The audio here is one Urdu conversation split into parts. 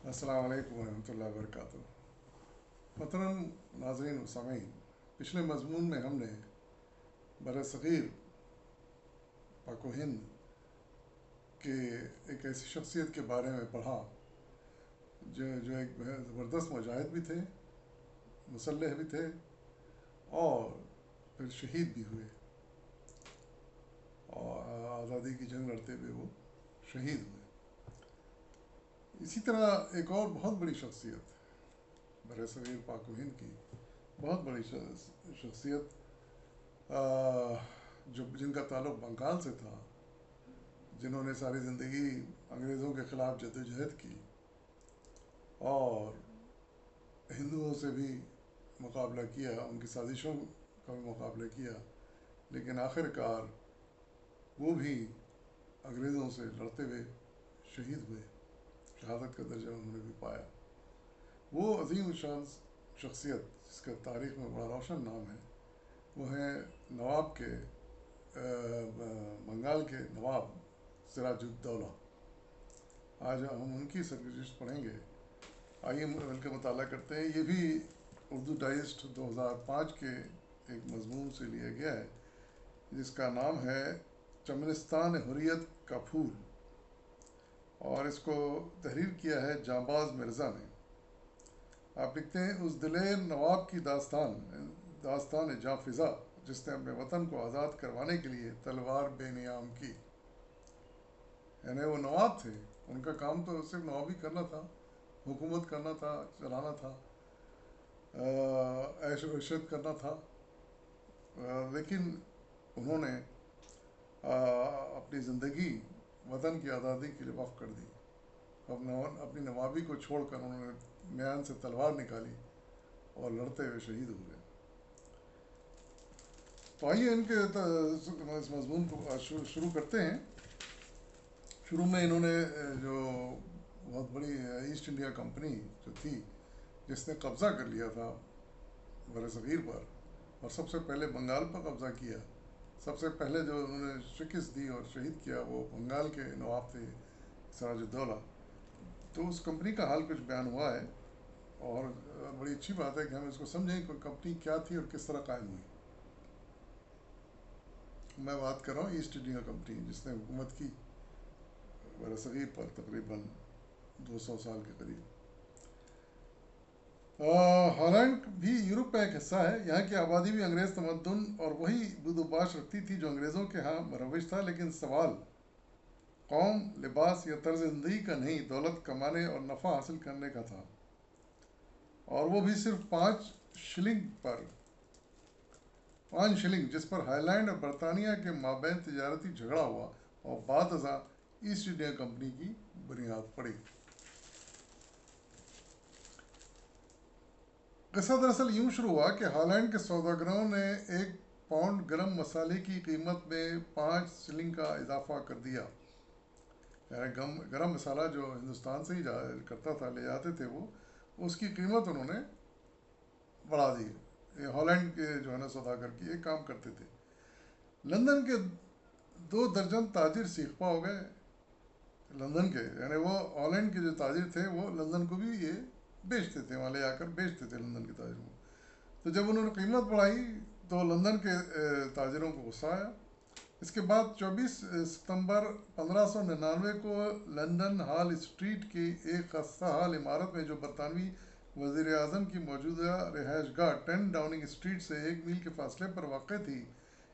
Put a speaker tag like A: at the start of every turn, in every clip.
A: السلام علیکم ورحمۃ اللہ وبرکاتہ۔ محترم ناظرین و سامعین، پچھلے مضمون میں ہم نے بر صغیر پاک و ہند کے ایک ایسی شخصیت کے بارے میں پڑھا جو ایک زبردست مجاہد بھی تھے، مسلح بھی تھے، اور پھر شہید بھی ہوئے، اور آزادی کی جنگ لڑتے ہوئے وہ شہید ہوئے۔ اسی طرح ایک اور بہت بڑی شخصیت بر صغیر پاک و ہند کی بہت بڑی شخصیت، جن کا تعلق بنگال سے تھا، جنہوں نے ساری زندگی انگریزوں کے خلاف جدوجہد کی اور ہندوؤں سے بھی مقابلہ کیا، ان کی سازشوں کا بھی مقابلہ کیا، لیکن آخر کار وہ بھی انگریزوں سے لڑتے ہوئے شہید ہوئے، شہادت کا درجہ انہوں نے بھی پایا۔ وہ عظیم الشان شخصیت جس کا تاریخ میں بڑا روشن نام ہے، وہ ہیں نواب کے بنگال کے نواب سراج الدولہ۔ آج ہم ان کی سرگزشت پڑھیں گے۔ آئیے مل کے مطالعہ کرتے ہیں۔ یہ بھی اردو ڈائجسٹ 2005 کے ایک مضمون سے لیا گیا ہے، جس کا نام ہے چمنستان حریت کا پھول، اور اس کو تحریر کیا ہے جانباز مرزا نے۔ آپ لکھتے ہیں، اس دلیر نواب کی داستان جاں فضا، جس نے اپنے وطن کو آزاد کروانے کے لیے تلوار بے نیام کی۔ یعنی وہ نواب تھے، ان کا کام تو صرف نوابی کرنا تھا، حکومت کرنا تھا، چلانا تھا، عیش و عشرت کرنا تھا، لیکن انہوں نے اپنی زندگی وطن کی آزادی کے لیے وقف کر دی۔ اپنی نوابی کو چھوڑ کر انہوں نے میان سے تلوار نکالی اور لڑتے ہوئے شہید ہو گئے۔ تو آئیے ان کے اس مضمون کو شروع کرتے ہیں۔ شروع میں انہوں نے جو بہت بڑی ایسٹ انڈیا کمپنی جو تھی، جس نے قبضہ کر لیا تھا بر صغیر پر، اور سب سے پہلے بنگال پر قبضہ کیا، سب سے پہلے جو انہوں نے شکست دی اور شہید کیا، وہ بنگال کے نواب تھے سراج الدولہ۔ تو اس کمپنی کا حال کچھ بیان ہوا ہے، اور بڑی اچھی بات ہے کہ ہم اس کو سمجھیں کہ کمپنی کیا تھی اور کس طرح قائم ہوئی۔ میں بات کر رہا ہوں ایسٹ انڈیا کمپنی، جس نے حکومت کی بر صغیر پر تقریباً 200 سال کے قریب۔ ہالینڈ بھی یورپ کا ایک حصہ ہے۔ یہاں کی آبادی بھی انگریز تمدن اور وہی بود و باش رکھتی تھی جو انگریزوں کے ہاں مروج تھا، لیکن سوال قوم، لباس یا طرز زندگی کا نہیں، دولت کمانے اور نفع حاصل کرنے کا تھا، اور وہ بھی صرف 5 شلنگ، جس پر ہالینڈ اور برطانیہ کے مابین تجارتی جھگڑا ہوا اور بعد ازاں ایسٹ انڈیا کمپنی کی بنیاد پڑی۔ قصہ دراصل یوں شروع ہوا کہ ہالینڈ کے سوداگروں نے 1 پاؤنڈ گرم مسالے کی قیمت میں 5 شلنگ کا اضافہ کر دیا۔ یعنی گرم مسالہ جو ہندوستان سے ہی کرتا تھا، لے جاتے تھے، وہ اس کی قیمت انہوں نے بڑھا دی۔ یہ ہالینڈ کے جو ہے نا سوداگر کی ایک کام کرتے تھے۔ لندن کے 2 درجن تاجر سیخپا ہو گئے۔ لندن کے یعنی وہ ہالینڈ کے جو تاجر تھے، وہ لندن کو بھی یہ بیچتے تھے، وہاں لے آ کر بیچتے تھے لندن کے تاجروں کو۔ تو جب انہوں نے قیمت بڑھائی تو لندن کے تاجروں کو غصہ آیا۔ اس کے بعد 24 ستمبر 1599 کو لندن ہال اسٹریٹ کی ایک خستہ حال عمارت میں، جو برطانوی وزیر اعظم کی موجودہ رہائش گاہ 10 ڈاؤننگ اسٹریٹ سے 1 میل کے فاصلے پر واقع تھی،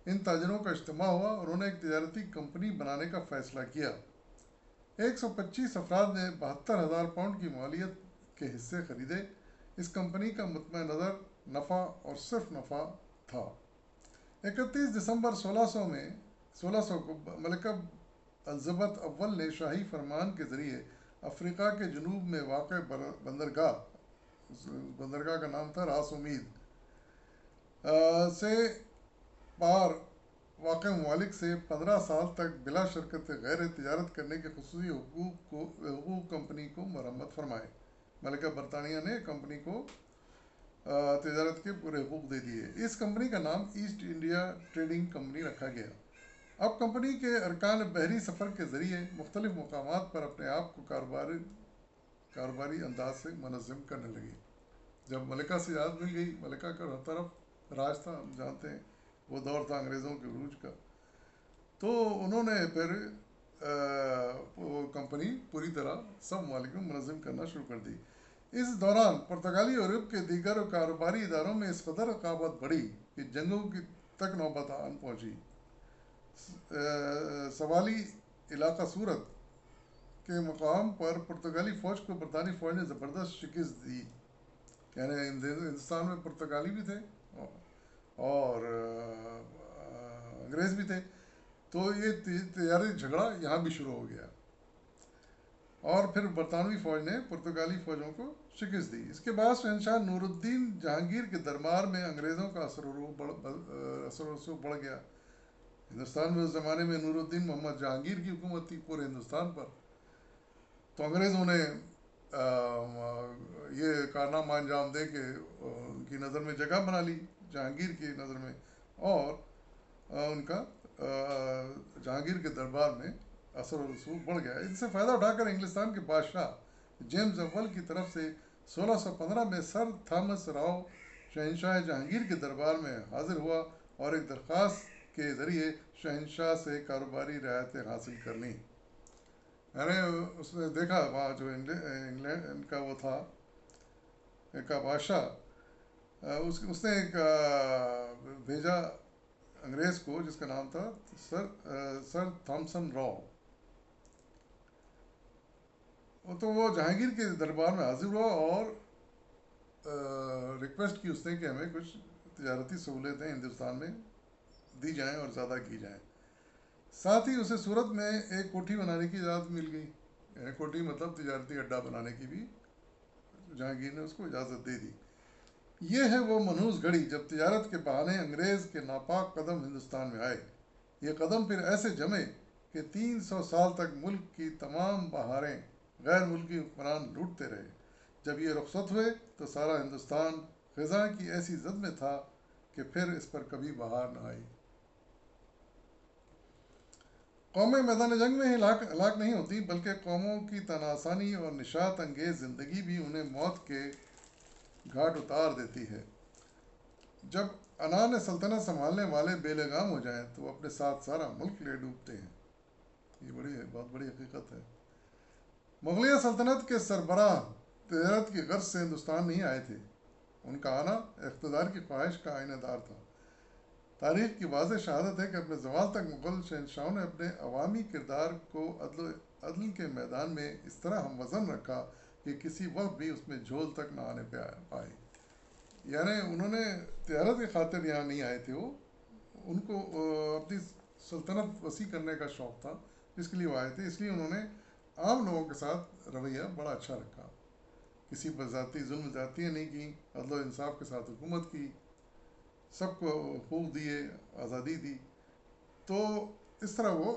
A: ان تاجروں کا اجتماع ہوا اور انہوں نے ایک تجارتی کمپنی بنانے کا فیصلہ کیا۔ 125 افراد نے 72,000 پاؤنڈ کی مالیت کے حصے خریدے۔ اس کمپنی کا مطمع نظر نفع اور صرف نفع تھا۔ 31 دسمبر 1600 کو ملکہ الزبتھ اول نے شاہی فرمان کے ذریعے افریقہ کے جنوب میں واقع بندرگاہ کا نام تھا راس امید، سے پار واقع ممالک سے 15 سال تک بلا شرکت غیر تجارت کرنے کے خصوصی حقوق کمپنی کو مرمت فرمائے۔ ملکہ برطانیہ نے کمپنی کو تجارت کے پورے حقوق دے دیے۔ اس کمپنی کا نام ایسٹ انڈیا ٹریڈنگ کمپنی رکھا گیا۔ اب کمپنی کے ارکان بحری سفر کے ذریعے مختلف مقامات پر اپنے آپ کو کاروباری انداز سے منظم کرنے لگی۔ جب ملکہ سے اجازت مل گئی، ملکہ کا ہر طرف راج تھا، ہم جانتے ہیں وہ دور تھا انگریزوں کے عروج کا، تو انہوں نے پھر وہ کمپنی پوری طرح سب ممالک میں منظم کرنا شروع کر دی۔ اس دوران پرتگالی اور یورپ کے دیگر کاروباری اداروں میں اس قدر رقابت بڑھی کہ جنگوں کی تک نوبت آن پہنچی۔ سوالی علاقہ صورت کے مقام پر پرتگالی فوج کو برطانوی فوج نے زبردست شکست دی، یعنی ہندوستان میں پرتگالی بھی تھے اور انگریز بھی تھے، تو یہ تجارتی جھگڑا یہاں بھی شروع ہو گیا، اور پھر برطانوی فوج نے پرتگالی فوجوں کو شکست دی۔ اس کے بعد شہنشاہ نور الدین جہانگیر کے دربار میں انگریزوں کا اثر و رسوخ بڑھ گیا۔ ہندوستان میں اس زمانے میں نور الدین محمد جہانگیر کی حکومت تھی پورے ہندوستان پر، تو انگریزوں نے یہ کارنامہ انجام دے کے ان کی نظر میں جگہ بنا لی، جہانگیر کی نظر میں، اور ان کا جہانگیر کے دربار میں اثر و رسوخ بڑھ گیا۔ ان سے فائدہ اٹھا کر انگلستان کے بادشاہ جیمز اول کی طرف سے 1615 میں سر تھامس راؤ شہنشاہ جہانگیر کے دربار میں حاضر ہوا اور ایک درخواست کے ذریعے شہنشاہ سے کاروباری رعایتیں حاصل کر لیں۔ یعنی اس نے دیکھا وہاں جو انگلینڈ کا وہ تھا کا بادشاہ، اس نے ایک بھیجا انگریز کو جس کا نام تھا سر تھامسن راؤ، تو وہ جہانگیر کے دربار میں حاضر ہوا اور ریکویسٹ کی اس نے کہ ہمیں کچھ تجارتی سہولتیں ہندوستان میں دی جائیں اور زیادہ کی جائیں۔ ساتھ ہی اسے صورت میں ایک کوٹھی بنانے کی اجازت مل گئی، یعنی کوٹھی مطلب تجارتی اڈہ بنانے کی بھی جہانگیر نے اس کو اجازت دے دی۔ یہ ہے وہ منحوس گھڑی جب تجارت کے بہانے انگریز کے ناپاک قدم ہندوستان میں آئے۔ یہ قدم پھر ایسے جمے کہ 300 سال تک ملک کی تمام بہاریں غیر ملکی حکمران لوٹتے رہے۔ جب یہ رخصت ہوئے تو سارا ہندوستان خزاں کی ایسی زد میں تھا کہ پھر اس پر کبھی بہار نہ آئی۔ قومیں میدان جنگ میں ہلاک نہیں ہوتی، بلکہ قوموں کی تناسانی اور نشاط انگیز زندگی بھی انہیں موت کے گھاٹ اتار دیتی ہے۔ جب عنان سلطنت سنبھالنے والے بے لگام ہو جائیں تو وہ اپنے ساتھ سارا ملک لے ڈوبتے ہیں۔ یہ بہت بڑی حقیقت ہے۔ مغلیہ سلطنت کے سربراہ تجارت کی غرض سے ہندوستان نہیں آئے تھے، ان کا آنا اقتدار کی خواہش کا آئینہ دار تھا۔ تاریخ کی واضح شہادت ہے کہ اپنے زوال تک مغل شہنشاہوں نے اپنے عوامی کردار کو عدل کے میدان میں اس طرح ہم وزن رکھا کہ کسی وقت بھی اس میں جھول تک نہ آنے پائے۔ یعنی انہوں نے تجارت کی خاطر یہاں نہیں آئے تھے، وہ ان کو اپنی سلطنت وسیع کرنے کا شوق تھا، جس کے لیے وہ آئے تھے۔ اس لیے انہوں نے عام لوگوں کے ساتھ رویہ بڑا اچھا رکھا، کسی پر ذاتی ظلم زیادتیاں نہیں کی، عدل و انصاف کے ساتھ حکومت کی، سب کو حقوق دیے، آزادی دی، تو اس طرح وہ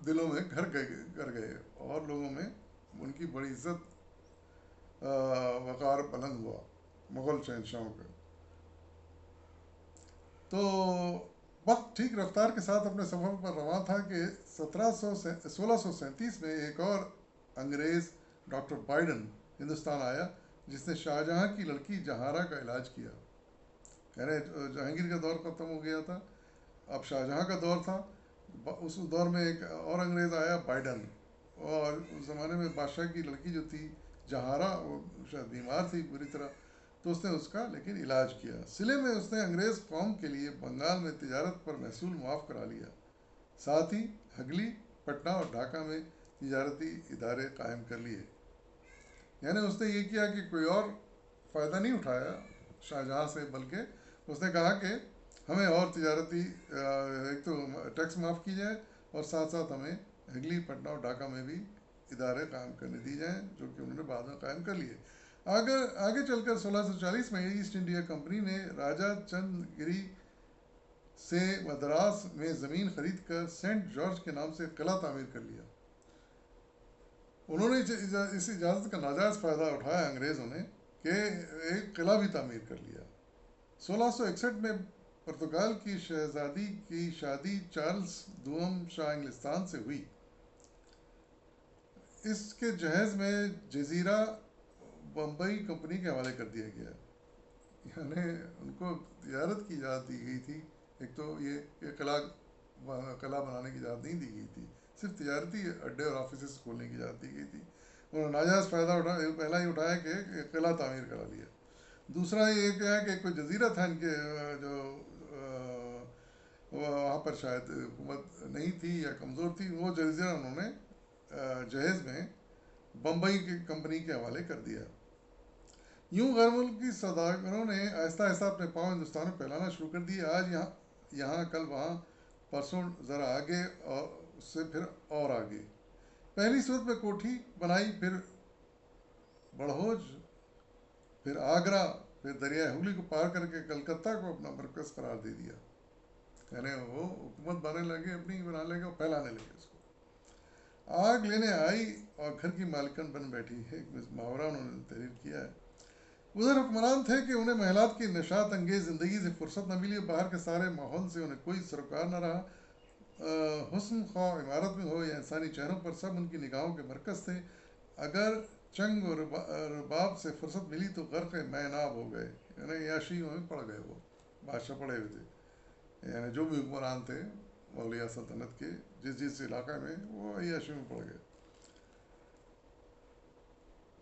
A: دلوں میں گھر گئے اور لوگوں میں ان کی بڑی عزت وقار بلند ہوا مغل شہنشاہوں کا۔ تو وقت ٹھیک رفتار کے ساتھ اپنے سفر پر رواں تھا کہ 1637 میں ایک اور انگریز ڈاکٹر بائیڈن ہندوستان آیا، جس نے شاہجہاں کی لڑکی جہارا کا علاج کیا۔ یعنی جہانگیر کا دور ختم ہو گیا تھا، اب شاہجہاں کا دور تھا۔ اس دور میں ایک اور انگریز آیا بائیڈن، اور اس زمانے میں بادشاہ کی لڑکی جو تھی جہارا، وہ شاید بیمار تھی پوری طرح، تو اس نے اس کا لیکن علاج کیا۔ صلے میں اس نے انگریز قوم کے لیے بنگال میں تجارت پر محصول معاف کرا لیا، ساتھ ہی ہگلی، پٹنہ اور ڈھاکہ میں تجارتی ادارے قائم کر لیے۔ یعنی اس نے یہ کیا کہ کوئی اور فائدہ نہیں اٹھایا شاہجہاں سے، بلکہ اس نے کہا کہ ہمیں اور تجارتی ایک تو ٹیکس معاف کی جائے، اور ساتھ ساتھ ہمیں ہگلی، پٹنہ اور ڈھاکہ میں بھی ادارے قائم کرنے دی جائیں، جو کہ انہوں نے بعد میں قائم کر لیے۔ آگے چل کر 1640 میں ایسٹ انڈیا کمپنی نے راجہ چند گری سے مدراس میں زمین خرید کر سینٹ جارج کے نام سے قلعہ تعمیر کر لیا۔ انہوں نے اس اجازت کا ناجائز فائدہ اٹھایا انگریزوں نے کہ ایک قلعہ بھی تعمیر کر لیا۔ 1661 میں پرتگال کی شہزادی کی شادی چارلس دوم شاہ انگلستان سے ہوئی۔ اس کے جہیز میں جزیرہ بمبئی کمپنی کے حوالے کر دیا گیا. یعنی ان کو تجارت کی اجازت دی گئی تھی. ایک تو یہ کہ قلعہ بنانے کی اجازت نہیں دی گئی تھی, صرف تجارتی اڈے اور آفیسز کھولنے کی اجازت دی گئی تھی. انہوں نے ناجائز فائدہ پہلا ہی اٹھایا کہ ایک قلعہ تعمیر کرا لیا. دوسرا یہ کیا ہے کہ کوئی جزیرہ تھا ان کے جو وہاں پر شاید حکومت نہیں تھی یا کمزور تھی, وہ جزیرہ انہوں نے جہیز میں بمبئی کی کمپنی کے حوالے کر دیا. یوں غیر ملکی سوداگروں نے آہستہ آہستہ اپنے پاؤں ہندوستان میں پھیلانا شروع کر دیے. آج یہاں کل وہاں, پرسوں ذرا آگے اور اس سے پھر اور آگے. پہلی صورت میں کوٹھی بنائی, پھر بڑھوج, پھر آگرہ, پھر دریائے ہگلی کو پار کر کے کلکتہ کو اپنا مرکز قرار دے دیا. یعنی وہ حکومت بنانے لگے, اپنی بنا لے گے اور پھیلانے لگے اس کو. آگ لینے آئی اور گھر کی مالکن بن بیٹھی ہے, ایک محاورہ انہوں نے تحریر کیا ہے. ادھر حکمران تھے کہ انہیں محلات کی نشاط انگیز زندگی سے فرصت نہ ملی, باہر کے سارے ماحول سے انہیں کوئی سروکار نہ رہا. حسن خواہ عمارت میں ہو یا انسانی چہروں پر, سب ان کی نگاہوں کے مرکز تھے. اگر چنگ اور رباب سے فرصت ملی تو غرق مے ناب ہو گئے. یعنی عیاشیوں میں پڑ گئے, وہ بادشاہ پڑے ہوئے تھے. یعنی جو بھی حکمران تھے مغلیہ سلطنت کے جس علاقہ میں, وہ عیاشیوں میں پڑ گئے.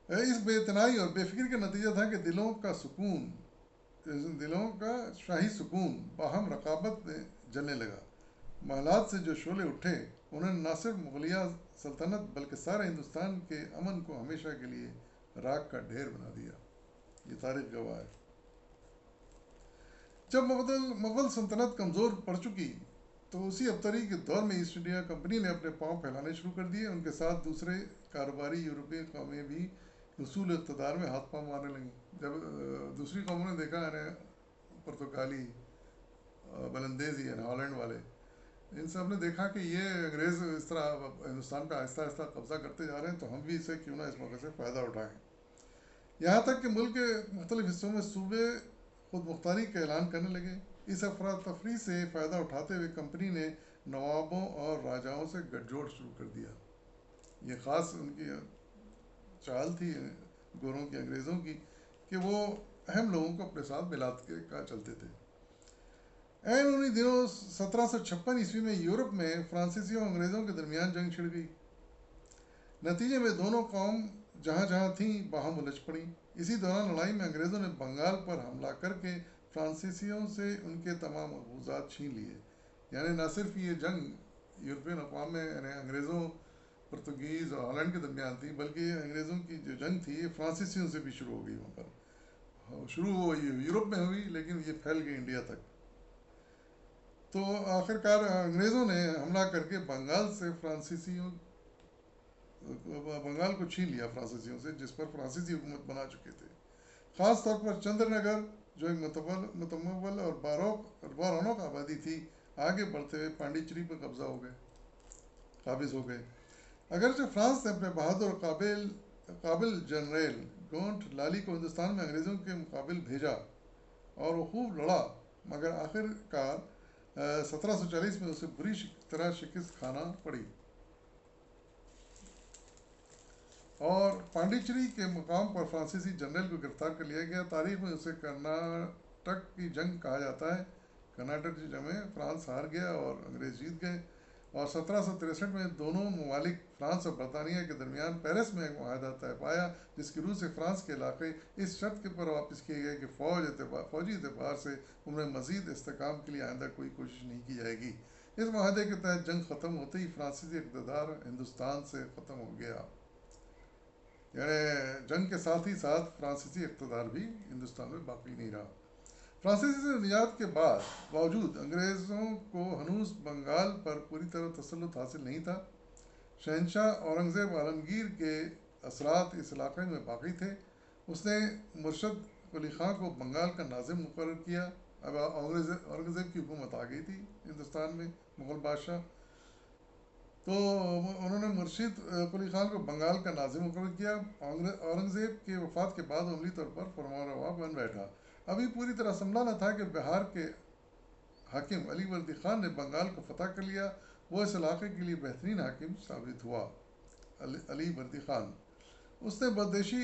A: اس بے اتنائی اور بے فکری کا نتیجہ تھا کہ دلوں کا شاہی سکون باہم رقابت میں جلنے لگا. محلات سے جو شعلے اٹھے, انہوں نے نہ صرف مغلیہ سلطنت بلکہ سارے ہندوستان کے امن کو ہمیشہ کے لیے راکھ کا ڈھیر بنا دیا. یہ تاریخ گواہ ہے. جب مغل سلطنت کمزور پڑ چکی تو اسی ابتری کے دور میں ایسٹ انڈیا کمپنی نے اپنے پاؤں پھیلانے شروع کر دیے. ان کے ساتھ دوسرے کاروباری یورپی قومیں بھی حصول اقتدار میں ہاتھ پاؤں مارنے لگیں. جب دوسری قوموں نے دیکھا, پرتگالی, بلندیزی, ہالینڈ والے, ان سب نے دیکھا کہ یہ انگریز اس طرح ہندوستان پہ آہستہ آہستہ قبضہ کرتے جا رہے ہیں, تو ہم بھی اسے کیوں نہ اس موقع سے فائدہ اٹھائیں. یہاں تک کہ ملک کے مختلف حصوں میں صوبے خود مختاری کا اعلان کرنے لگے. اس افراتفری سے فائدہ اٹھاتے ہوئے کمپنی نے نوابوں اور راجاؤں سے گٹھ جوڑ شروع کر دیا. یہ خاص ان کی چال تھی گوروں کی, انگریزوں کی, کہ وہ اہم لوگوں کو اپنے ساتھ ملاتے کا چلتے تھے. انہی دنوں 1756 عیسوی میں یورپ میں فرانسیسیوں اور انگریزوں کے درمیان جنگ چھڑ گئی. نتیجے میں دونوں قوم جہاں جہاں تھیں باہم الجھ پڑیں. اسی دوران لڑائی میں انگریزوں نے بنگال پر حملہ کر کے فرانسیسیوں سے ان کے تمام محفوظات چھین لیے. یعنی نہ صرف یہ جنگ یورپین اقوام میں, یعنی انگریزوں, پرتگیز اور ہالینڈ کے درمیان تھی, بلکہ انگریزوں کی جو جنگ تھی یہ فرانسیسیوں سے بھی شروع ہو گئی. وہاں پر شروع ہوئی یورپ میں ہوئی, لیکن یہ پھیل گئی انڈیا تک. تو آخر کار انگریزوں نے حملہ کر کے بنگال کو چھین لیا فرانسیسیوں سے, جس پر فرانسیسی حکومت بنا چکے تھے. خاص طور پر چندر نگر, جو ایک متمول اور بارونق آبادی تھی, آگے بڑھتے ہوئے پانڈیچری پر قابض ہو گئے. اگرچہ فرانس نے اپنے بہادر اور قابل جنریل گونٹ لالی کو ہندوستان میں انگریزوں کے مقابل بھیجا اور وہ خوب لڑا, مگر آخر کار 1740 میں اسے بری طرح شکست کھانا پڑی اور پانڈیچری کے مقام پر فرانسیسی جنرل کو گرفتار کر لیا گیا. تاریخ میں اسے کرناٹک کی جنگ کہا جاتا ہے. کرناٹک کی جنگ میں فرانس ہار گیا اور انگریز جیت گئے, اور 1763 میں دونوں ممالک فرانس اور برطانیہ کے درمیان پیرس میں ایک معاہدہ طے پایا, جس کی روح سے فرانس کے علاقے اس شرط پر واپس کیے گئے کہ فوجی اعتبار سے انہیں مزید استحکام کے لیے آئندہ کوئی کوشش نہیں کی جائے گی. اس معاہدے کے تحت جنگ ختم ہوتے ہی فرانسیسی اقتدار ہندوستان سے ختم ہو گیا. یعنی جنگ کے ساتھ ہی ساتھ فرانسیسی اقتدار بھی ہندوستان میں باقی نہیں رہا. فرانسیسی سے نجات کے باوجود انگریزوں کو ہنوز بنگال پر پوری طرح تسلط حاصل نہیں تھا. شہنشاہ اورنگزیب عالمگیر کے اثرات اس علاقے میں باقی تھے. اس نے مرشد قلی خان کو بنگال کا ناظم مقرر کیا. اب اورنگزیب کی حکومت آ گئی تھی ہندوستان میں, مغل بادشاہ, تو انہوں نے مرشد قلی خان کو بنگال کا ناظم مقرر کیا. اورنگزیب کے وفات کے بعد عملی طور پر فرمانروا بن بیٹھا. ابھی پوری طرح سنبھلا نہ تھا کہ بہار کے حاکم علی وردی خان نے بنگال کو فتح کر لیا. وہ اس علاقے کے لیے بہترین حاکم ثابت ہوا. علی وردی خان, اس نے بدیشی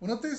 A: 29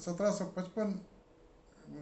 A: 1755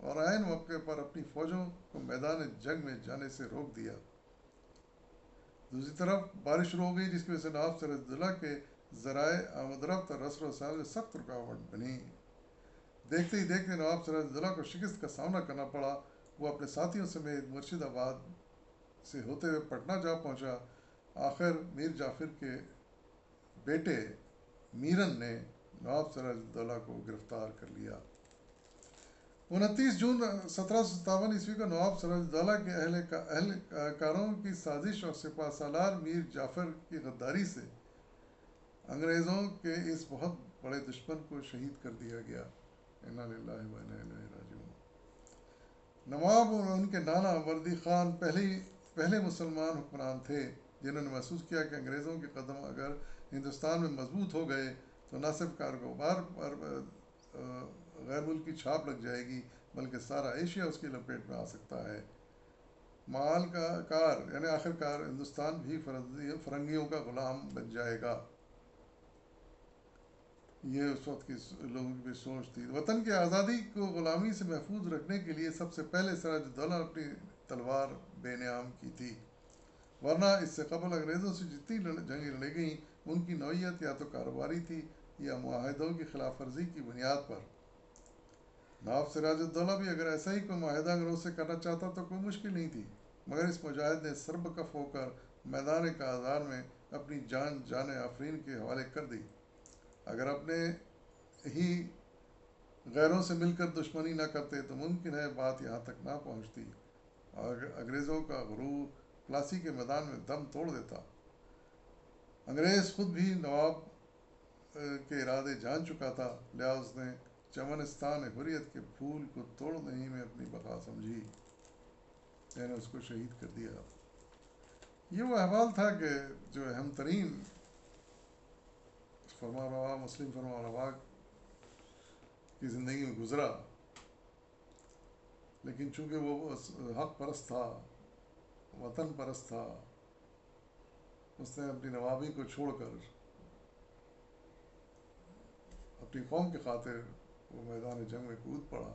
A: اور عین موقع پر اپنی فوجوں کو میدان جنگ میں جانے سے روک دیا۔ دوسری طرف بارش شروع ہو گئی، جس کی وجہ سے نواب سراج الدولہ کے ذرائع آمد و رفت اور رسل و سال میں سخت رکاوٹ بنی۔ دیکھتے ہی دیکھتے نواب سراج الدولہ کو شکست کا سامنا کرنا پڑا۔ وہ اپنے ساتھیوں سمیت مرشد آباد سے ہوتے ہوئے پٹنہ جا پہنچا۔ آخر میر جعفر کے بیٹے میرن نے نواب سراج الدولہ کو گرفتار کر لیا۔ 29 جون 1757 کو نواب سراج الدولہ کے اہل کاروں کی سازش اور سپہ سالار میر جعفر کی غداری سے انگریزوں کے اس بہت بڑے دشمن کو شہید کر دیا گیا۔ انا للہ و انا الیہ راجعون۔ نواب اور ان کے نانا وردی خان پہلے مسلمان حکمران تھے جنہوں نے محسوس کیا کہ انگریزوں کے قدم اگر ہندوستان میں مضبوط ہو گئے تو نہ صرف کاروبار پر غیر ملکی چھاپ لگ جائے گی بلکہ سارا ایشیا اس کی لپیٹ میں آ سکتا ہے۔ مال کا کار یعنی آخر کار ہندوستان بھی فرنگیوں کا غلام بن جائے گا۔ یہ اس وقت کی لوگوں کی بھی سوچ تھی۔ وطن کی آزادی کو غلامی سے محفوظ رکھنے کے لیے سب سے پہلے سراج الدولہ نے اپنی تلوار بے نیام کی تھی، ورنہ اس سے قبل انگریزوں سے جتنی جنگیں لڑی گئیں ان کی نوعیت یا تو کاروباری تھی یا معاہدوں کی خلاف ورزی کی بنیاد پر۔ نواب سراج الدولہ بھی اگر ایسا ہی کوئی معاہدہ انگریزوں سے کرنا چاہتا تو کوئی مشکل نہیں تھی، مگر اس مجاہد نے سربکف ہو کر میدان کارزار میں اپنی جان آفرین کے حوالے کر دی۔ اگر اپنے ہی غیروں سے مل کر دشمنی نہ کرتے تو ممکن ہے بات یہاں تک نہ پہنچتی اور انگریزوں کا غرور پلاسی کے میدان میں دم توڑ دیتا۔ انگریز خود بھی نواب کے ارادے جان چکا تھا، لہذا اس نے چمنستان حریت کے پھول کو توڑنے ہی میں اپنی بقا سمجھی، یعنی اس کو شہید کر دیا۔ یہ وہ احوال تھا کہ جو اہم ترین فرمانروا مسلم فرمانروا کی زندگی میں گزرا، لیکن چونکہ وہ حق پرست تھا، وطن پرست تھا، اس نے اپنی نوابی کو چھوڑ کر اپنی قوم کی خاطر وہ میدان جنگ میں کود پڑا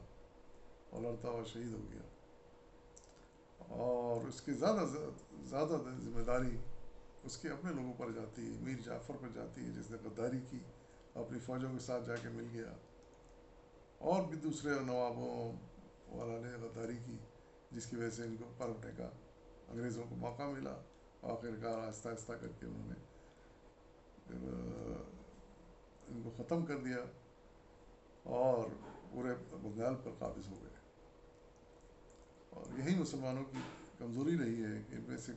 A: اور لڑتا ہوا شہید ہو گیا۔ اور اس کی زیادہ ذمہ داری اس کے اپنے لوگوں پر جاتی ہے، میر جعفر پر جاتی ہے جس نے غداری کی، اپنی فوجوں کے ساتھ جا کے مل گیا، اور بھی دوسرے نوابوں والا نے غداری کی جس کی وجہ سے ان کو پلٹنے کا انگریزوں کو موقع ملا۔ آخر کار آہستہ آہستہ کر کے انہوں نے ان کو ختم کر دیا اور پورے بنگال پر قابض ہو گئے۔ اور یہی مسلمانوں کی کمزوری رہی ہے کہ ان میں سے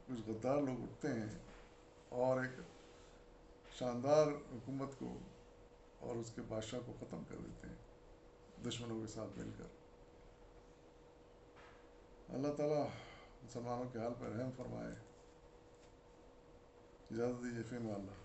A: کچھ غدار لوگ اٹھتے ہیں اور ایک شاندار حکومت کو اور اس کے بادشاہ کو ختم کر دیتے ہیں دشمنوں کے ساتھ مل کر۔ اللہ تعالیٰ مسلمانوں کے حال پر رحم فرمائے۔ اجازت دیجیے، فی امان اللہ۔